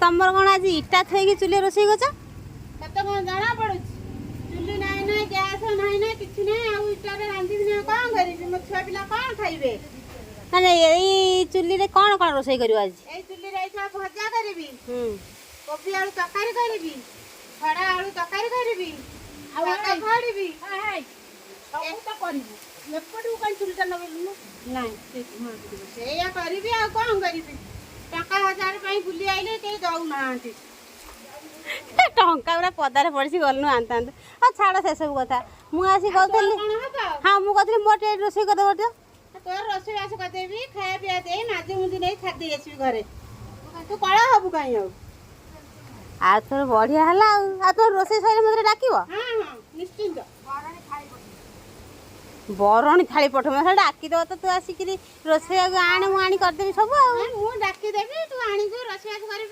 ତମର କ'ଣ ଆଜି ଇଟା ଥୋଇକି ଚୁଲି ରୋଷେଇ କରୁଛ? ତତେ କ'ଣ ଜଣା ପଡୁଛି? ଚୁଲି ନାହିଁ ନା ଗ୍ୟାସ୍ ନାହିଁ ନା କିଛି ନାହିଁ। ଆଉ ଇଟାରେ ରାନ୍ଧିବି ନା କ'ଣ କରିବି? ମୋ ଛୁଆ ପିଲା କ'ଣ ଖାଇବେ? ମାନେ ଏଇ ଚୁଲିରେ କ'ଣ କ'ଣ ରୋଷେଇ କରିବ ଆଜି? ଏଇ ଚୁଲିରେ ଏଇଟା ଭଜା କରିବି, କୋବି ଆଳୁ ତରକାରୀ କରିବି, ଖଡ଼ା ଆଳୁ ତରକାରୀ କରିବି, ଆଉ ଶାଗ ଖଡ଼ିବି। ସବୁ ତ କରିବୁ। ଏପଟକୁ କାହିଁ ଚୁଲିଟା ଲଗେଇଲୁନୁ? ନାଇଁ ସେଇଆ କରିବି ଆଉ କ'ଣ କରିବି? ଟଙ୍କା 1000 ପାଇଁ ବୁଲି ଆଇଲେ କେହି ଦଉନାହାନ୍ତି। ଟଙ୍କା ପୁରା ପଦାରେ ପଡ଼ିଛି ଗଲୁ ଆଣିଥାନ୍ତୁ। ଆଉ ଛାଡ଼ ସେସବୁ କଥା। ମୁଁ ଆସି କହୁଥିଲି କ'ଣ ହବ? ହଁ ମୁଁ କହୁଥିଲି ମୋର ଟିକେ ରୋଷେଇ କରିଦେବ ଟିକେ। ତୋର ରୋଷେଇବାସ କରିଦେବି, ଖାଇବା ପିଇବା ଦେଇ ମାଝି ମୁଝି ନେଇ ଛାଡ଼ି ଆସିବି ଘରେ। ତୁ କଳା ହବୁ କାହିଁ ଆଉ? ଆଉ ତୋର ବଢ଼ିଆ ହେଲା ଆଉ ତୋର ରୋଷେଇ ସରିଲେ ମୋତେ ଡାକିବ? ହଁ ହଁ ନିଶ୍ଚିନ୍ତ। ବରଣୀ ଥାଳି ପଠେଇବ ସେଟା ଡାକିଦେବ ତ ତୁ ଆସିକିରି ରୋଷେଇଆକୁ ଆଣେ ମୁଁ ଆଣି କରିଦେବି ସବୁ ଆଉ। ମୁଁ ଡାକିଦେବି, ତୁ ଆଣିକି ରୋଷେଇବାସ କରିବି।